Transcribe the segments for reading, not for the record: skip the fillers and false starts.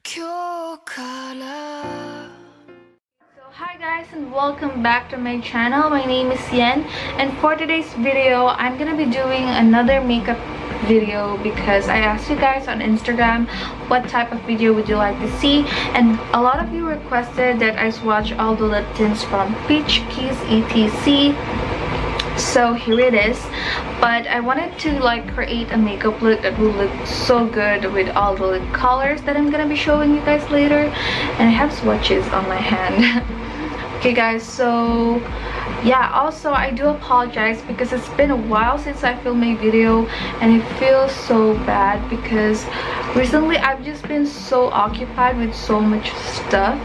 So hi guys and welcome back to my channel. My name is Yen and for today's video I'm gonna be doing another makeup video because I asked you guys on Instagram what type of video would you like to see, and a lot of you requested that I swatch all the lip tints from Peachkiss etc. So here it is, but I wanted to like create a makeup look that will look so good with all the lip colors that I'm gonna be showing you guys later, and I have swatches on my hand. Okay guys, so yeah, also I do apologize because it's been a while since I filmed my video and it feels so bad because recently I've just been so occupied with so much stuff.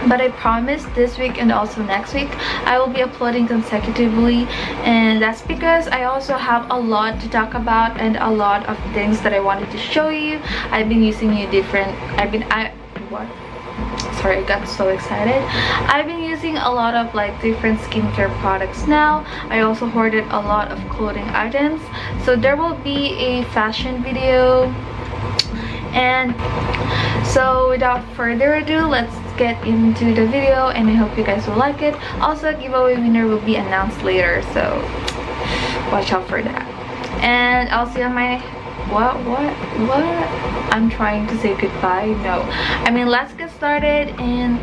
But I promise this week and also next week I will be uploading consecutively, and that's because I also have a lot to talk about and a lot of things that I wanted to show you. I've been using sorry, I got so excited. I've been using a lot of like different skincare products now. I also hoarded a lot of clothing items, so there will be a fashion video. And so without further ado, let's get into the video, and I hope you guys will like it. Also, a giveaway winner will be announced later, so watch out for that. And I'll see you on my what I'm trying to say goodbye. No, I mean, let's get started. And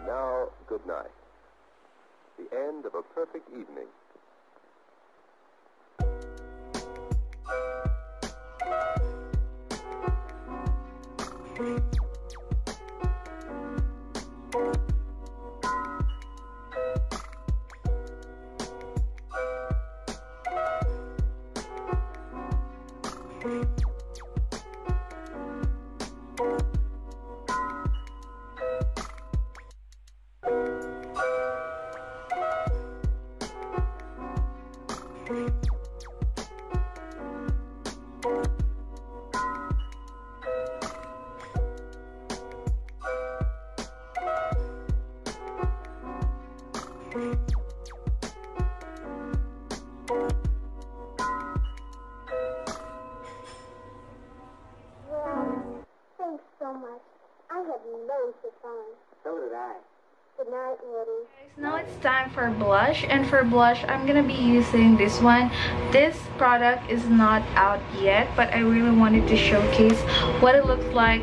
now, good night. The end of a perfect evening. Thanks so much. I had loads of fun. So did I. Good night, Woody. guys, now it's time for for blush, and for blush I'm gonna be using this one. This product is not out yet, but I really wanted to showcase what it looks like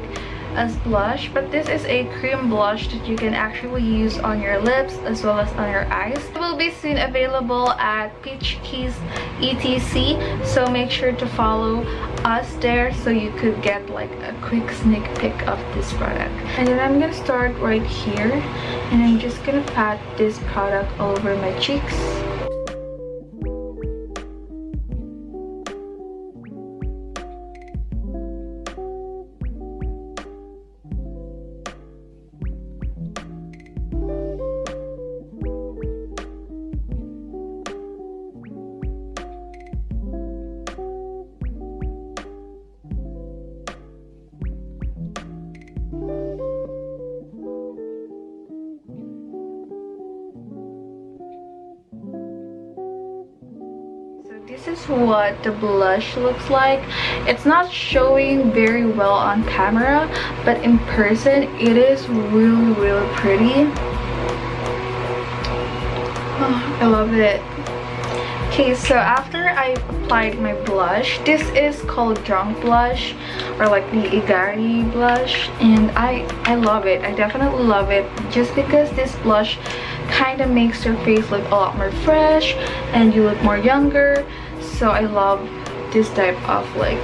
as blush. But this is a cream blush that you can actually use on your lips as well as on your eyes. It will be soon available at Peachkiss etc, so make sure to follow us there so you could get like a quick sneak peek of this product. And then I'm gonna start right here, and I'm just gonna pat this product all over my cheeks. This is what the blush looks like. It's not showing very well on camera, but in person it is really pretty. Oh, I love it. Okay, so after I applied my blush, this is called Drunk Blush, or like the Igari blush, and I love it. I definitely love it, just because this blush kind of makes your face look a lot more fresh and you look more younger. So I love this type of like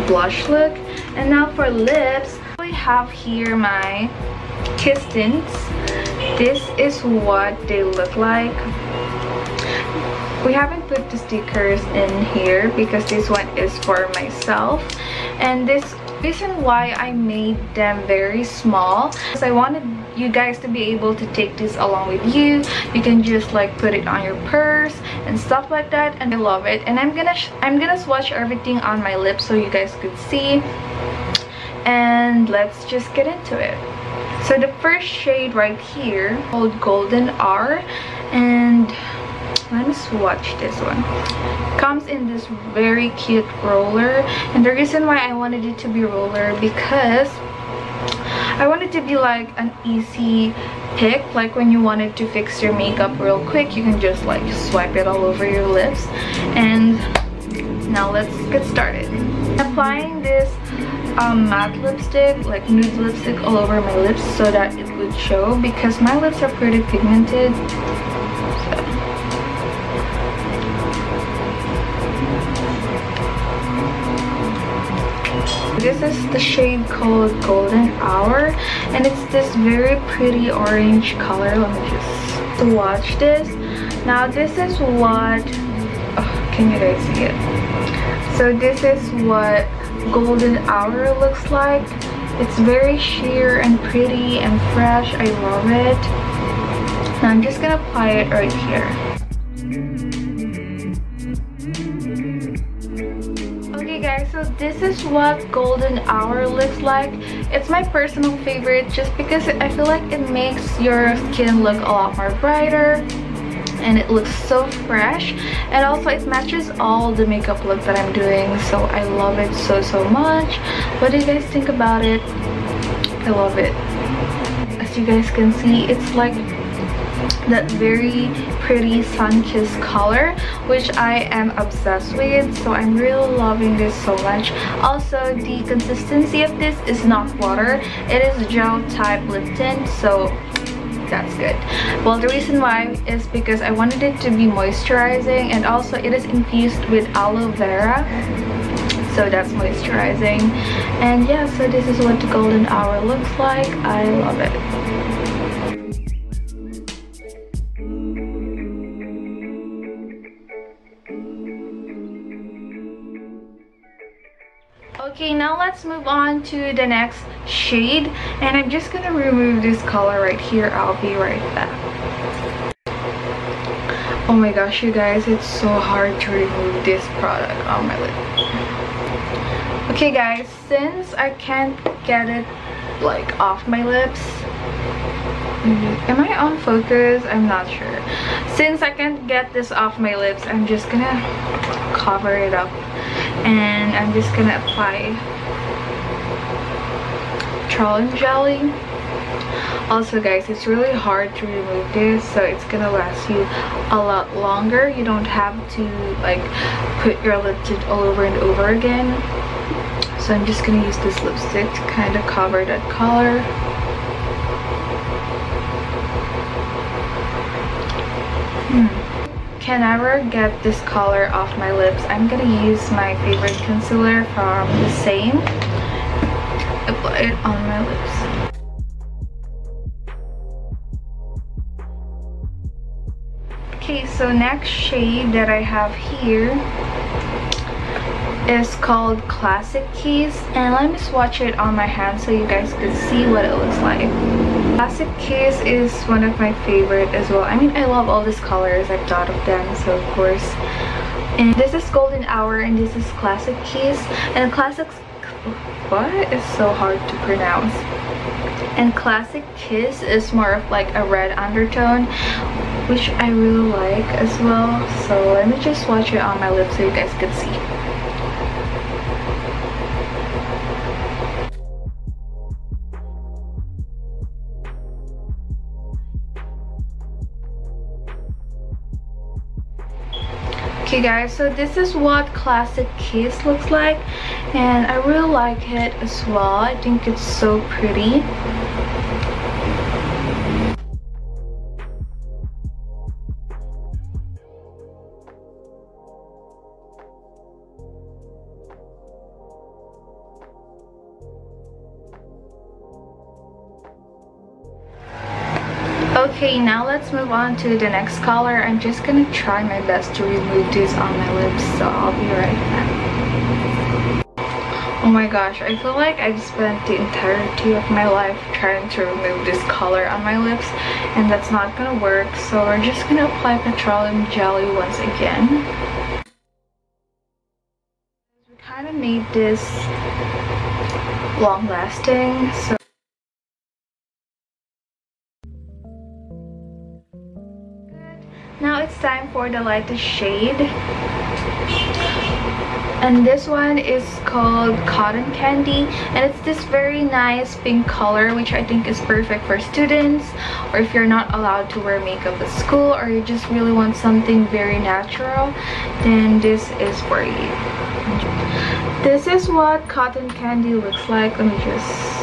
blush look. And now for lips, I have here my Kiss tints. This is what they look like. We haven't put the stickers in here because this one is for myself, and this reason why I made them very small is I wanted you guys to be able to take this along with you. You can just like put it on your purse and stuff like that, and I love it. And I'm gonna swatch everything on my lips so you guys could see, and let's just get into it. So the first shade right here called Golden Hour, and let me swatch this one. Comes in this very cute roller, and the reason why I wanted it to be roller because I want it to be like an easy pick, like when you wanted to fix your makeup real quick, you can just like swipe it all over your lips. And now let's get started. Applying this matte lipstick, like nude lipstick, all over my lips so that it would show, because my lips are pretty pigmented. This is the shade called Golden Hour, and it's this very pretty orange color. Let me just swatch this. Now this is what, can you guys see it? So this is what Golden Hour looks like. It's very sheer and pretty and fresh. I love it. Now I'm just gonna apply it right here. Guys, so this is what Golden Hour looks like. It's my personal favorite just because I feel like it makes your skin look a lot more brighter, and it looks so fresh, and also it matches all the makeup look that I'm doing, so I love it so much. What do you guys think about it? I love it. As you guys can see, it's like that very pretty sun-kissed color, which I am obsessed with, so I'm really loving this so much. Also, the consistency of this is not water, it is gel type lip tint, so that's good. Well, the reason why is because I wanted it to be moisturizing, and also it is infused with aloe vera, so that's moisturizing. And yeah, so this is what the Golden Hour looks like. I love it. Okay, now let's move on to the next shade, and I'm just gonna remove this color right here. I'll be right back. Oh my gosh, you guys, it's so hard to remove this product on my lip. Okay guys, since I can't get it like off my lips, am I on focus? I'm not sure. Since I can't get this off my lips, I'm just gonna cover it up, and I'm just gonna apply petroleum jelly Also guys, it's really hard to remove this, so it's gonna last you a lot longer. You don't have to like put your lip tint all over and over again. So I'm just gonna use this lipstick to kind of cover that color. Can never get this color off my lips. I'm gonna use my favorite concealer from the same. Apply it on my lips. Okay, so next shade that I have here is called Classic Kiss, and let me swatch it on my hand so you guys can see what it looks like. Classic Kiss is one of my favorite as well. I mean, I love all these colors. I've thought of them, so of course. And this is Golden Hour, and this is Classic Kiss. And Classic, what? It's so hard to pronounce. And Classic Kiss is more of like a red undertone, which I really like as well. So let me just swatch it on my lips so you guys can see. Okay guys, so this is what Classic Kiss looks like, and I really like it as well. I think it's so pretty. Okay, now let's move on to the next color. I'm just gonna try my best to remove this on my lips, so I'll be right back. Oh my gosh, I feel like I've spent the entirety of my life trying to remove this color on my lips, and that's not gonna work, so we're just gonna apply petroleum jelly once again. We kind of made this long lasting, so now it's time for the lightest shade, and this one is called Cotton Candy, and it's this very nice pink color, which I think is perfect for students, or if you're not allowed to wear makeup at school, or you just really want something very natural, then this is for you. This is what Cotton Candy looks like. Let me just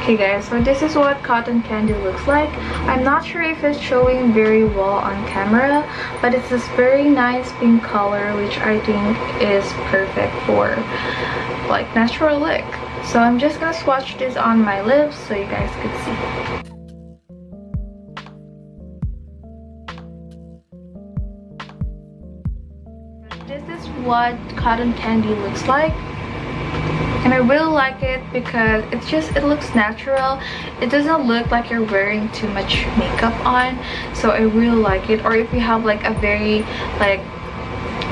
okay guys, so this is what Cotton Candy looks like. I'm not sure if it's showing very well on camera, but it's this very nice pink color, which I think is perfect for like natural look. So I'm just gonna swatch this on my lips so you guys can see. This is what Cotton Candy looks like. And I really like it because it looks natural. It doesn't look like you're wearing too much makeup on, so I really like it. Or if you have like a very like,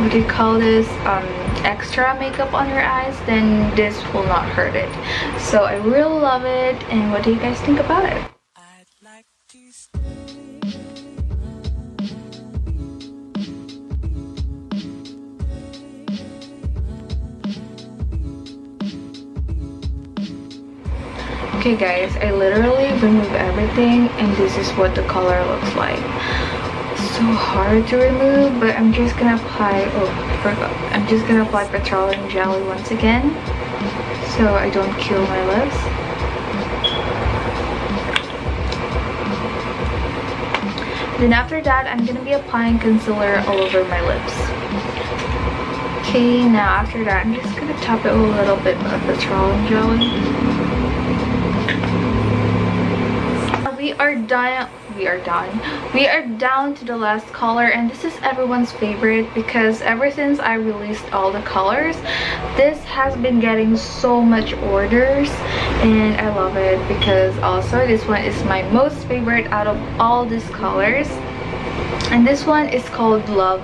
what do you call this, extra makeup on your eyes, then this will not hurt it. So I really love it. And what do you guys think about it? Okay guys, I literally removed everything, and this is what the color looks like. So hard to remove, but I'm just gonna apply, oh I forgot, I'm just gonna apply petroleum jelly once again so I don't kill my lips. Then after that, I'm gonna be applying concealer all over my lips. Okay, now after that, I'm just gonna top it with a little bit of petroleum jelly. We are down to the last color, and this is everyone's favorite because ever since I released all the colors, this has been getting so much orders, and I love it because also this one is my most favorite out of all these colors, and this one is called Love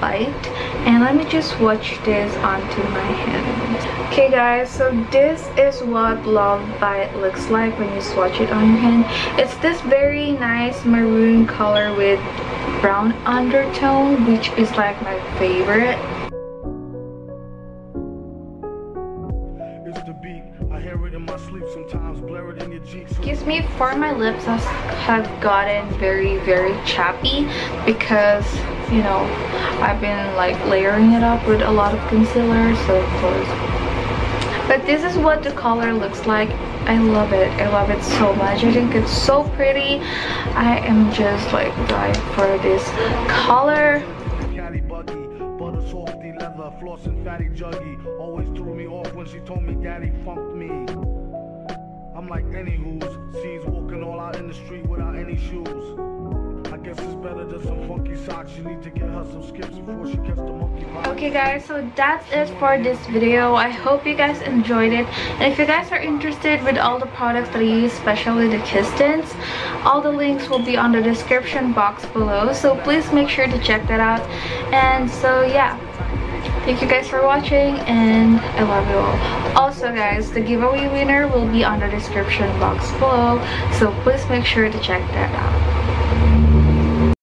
Bite. And let me just swatch this onto my hand. Okay guys, so this is what Love Bite looks like when you swatch it on your hand. It's this very nice maroon color with brown undertone, which is like my favorite. It's the beat, I hear it in my sleep, sometimes blur it in your Jeep. trust me, for my lips have gotten very chappy because, you know, I've been like layering it up with a lot of concealer, so of course. But this is what the color looks like. I love it. I love it so much. I think it's so pretty. I am just like dying for this color. Flossing fatty juggy always threw me off when she told me daddy funked me. I'm like any who's sees walking all out in the street without any shoes. I guess it's better than some funky socks. You need to get her some skips before she gets the monkey box. Okay guys, so that's it for this video. I hope you guys enjoyed it, and if you guys are interested with all the products that I use, especially the kiss tints, all the links will be on the description box below, so please make sure to check that out. And so yeah, thank you guys for watching, and I love you all. Also guys, the giveaway winner will be on the description box below, so please make sure to check that out.